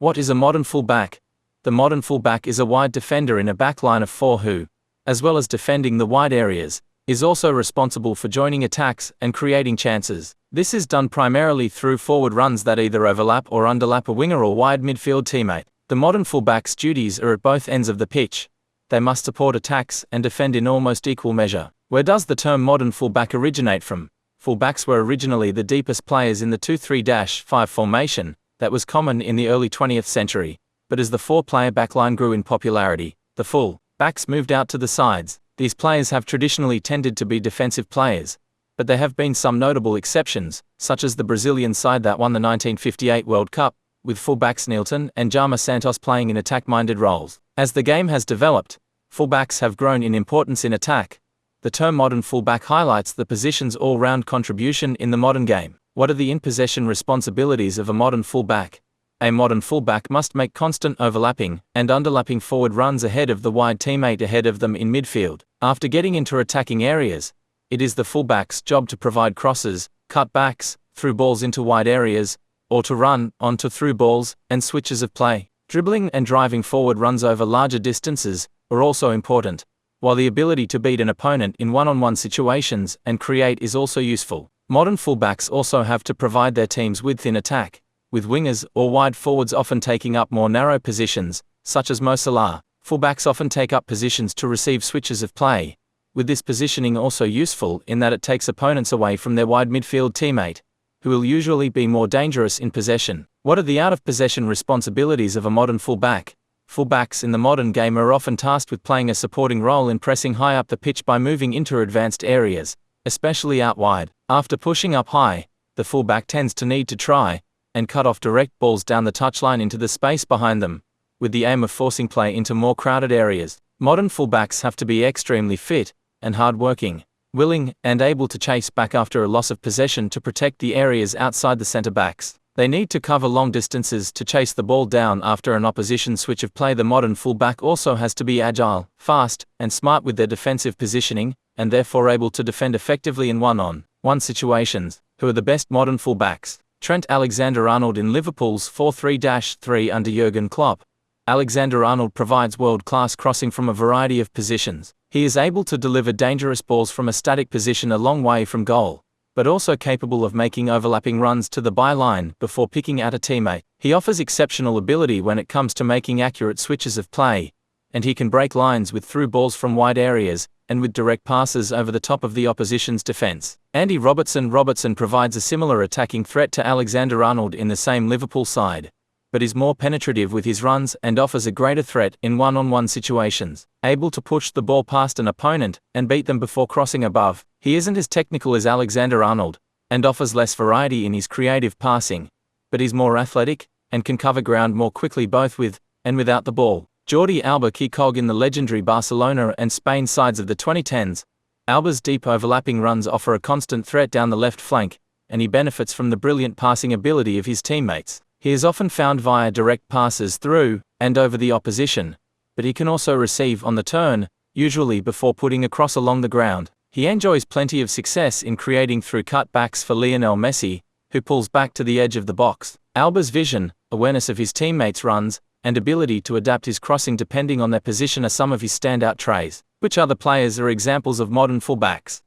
What is a modern fullback? The modern fullback is a wide defender in a backline of four who, as well as defending the wide areas, is also responsible for joining attacks and creating chances. This is done primarily through forward runs that either overlap or underlap a winger or wide midfield teammate. The modern fullback's duties are at both ends of the pitch. They must support attacks and defend in almost equal measure. Where does the term modern fullback originate from? Fullbacks were originally the deepest players in the 2-3-5 formation that was common in the early 20th century, but as the four-player backline grew in popularity, the full-backs moved out to the sides. These players have traditionally tended to be defensive players, but there have been some notable exceptions, such as the Brazilian side that won the 1958 World Cup, with fullbacks Nilton and Jama Santos playing in attack-minded roles. As the game has developed, fullbacks have grown in importance in attack. The term modern fullback highlights the position's all-round contribution in the modern game. What are the in-possession responsibilities of a modern fullback? A modern fullback must make constant overlapping and underlapping forward runs ahead of the wide teammate ahead of them in midfield. After getting into attacking areas, it is the fullback's job to provide crosses, cutbacks, through balls into wide areas, or to run onto through balls and switches of play. Dribbling and driving forward runs over larger distances are also important, while the ability to beat an opponent in one-on-one situations and create is also useful. Modern fullbacks also have to provide their teams width in attack, with wingers or wide forwards often taking up more narrow positions, such as Mo Salah. Fullbacks often take up positions to receive switches of play, with this positioning also useful in that it takes opponents away from their wide midfield teammate, who will usually be more dangerous in possession. What are the out-of-possession responsibilities of a modern fullback? Fullbacks in the modern game are often tasked with playing a supporting role in pressing high up the pitch by moving into advanced areas, especially out wide. After pushing up high, the fullback tends to need to try and cut off direct balls down the touchline into the space behind them, with the aim of forcing play into more crowded areas. Modern fullbacks have to be extremely fit and hard-working, willing and able to chase back after a loss of possession to protect the areas outside the centre-backs. They need to cover long distances to chase the ball down after an opposition switch of play. The modern fullback also has to be agile, fast, and smart with their defensive positioning, and therefore able to defend effectively in one-on-one situations. Who are the best modern fullbacks? Trent Alexander-Arnold in Liverpool's 4-3-3 under Jurgen Klopp. Alexander-Arnold provides world-class crossing from a variety of positions. He is able to deliver dangerous balls from a static position a long way from goal, but also capable of making overlapping runs to the byline before picking out a teammate. He offers exceptional ability when it comes to making accurate switches of play, and he can break lines with through balls from wide areas and with direct passes over the top of the opposition's defense. Andy Robertson provides a similar attacking threat to Alexander-Arnold in the same Liverpool side, but is more penetrative with his runs and offers a greater threat in one-on-one situations. Able to push the ball past an opponent and beat them before crossing above, he isn't as technical as Alexander-Arnold and offers less variety in his creative passing, but is more athletic and can cover ground more quickly both with and without the ball. Jordi Alba key cog in the legendary Barcelona and Spain sides of the 2010s. Alba's deep overlapping runs offer a constant threat down the left flank, and he benefits from the brilliant passing ability of his teammates. He is often found via direct passes through and over the opposition, but he can also receive on the turn, usually before putting a cross along the ground. He enjoys plenty of success in creating through cutbacks for Lionel Messi, who pulls back to the edge of the box. Alba's vision, awareness of his teammates' runs, and ability to adapt his crossing depending on their position are some of his standout traits. Which other players are examples of modern fullbacks?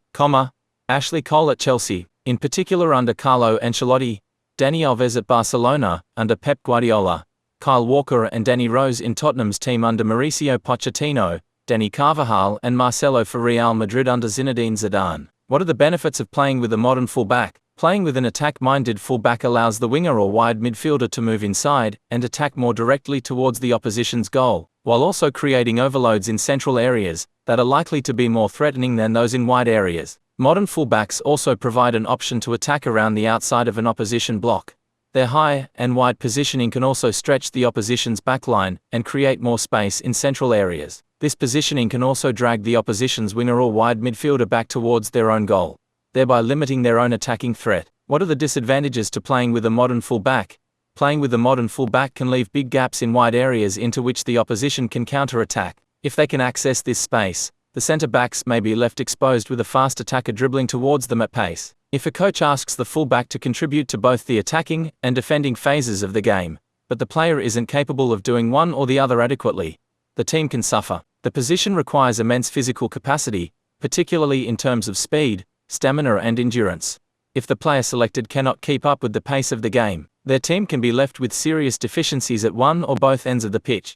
Ashley Cole at Chelsea, in particular under Carlo Ancelotti, Dani Alves at Barcelona, under Pep Guardiola, Kyle Walker and Danny Rose in Tottenham's team under Mauricio Pochettino, Dani Carvajal and Marcelo for Real Madrid under Zinedine Zidane. What are the benefits of playing with a modern fullback? Playing with an attack-minded fullback allows the winger or wide midfielder to move inside and attack more directly towards the opposition's goal, while also creating overloads in central areas that are likely to be more threatening than those in wide areas. Modern fullbacks also provide an option to attack around the outside of an opposition block. Their high and wide positioning can also stretch the opposition's backline and create more space in central areas. This positioning can also drag the opposition's winger or wide midfielder back towards their own goal, thereby limiting their own attacking threat. What are the disadvantages to playing with a modern fullback? Playing with a modern fullback can leave big gaps in wide areas into which the opposition can counter-attack. If they can access this space, the centre-backs may be left exposed with a fast attacker dribbling towards them at pace. If a coach asks the fullback to contribute to both the attacking and defending phases of the game, but the player isn't capable of doing one or the other adequately, the team can suffer. The position requires immense physical capacity, particularly in terms of speed, stamina and endurance. If the player selected cannot keep up with the pace of the game, their team can be left with serious deficiencies at one or both ends of the pitch.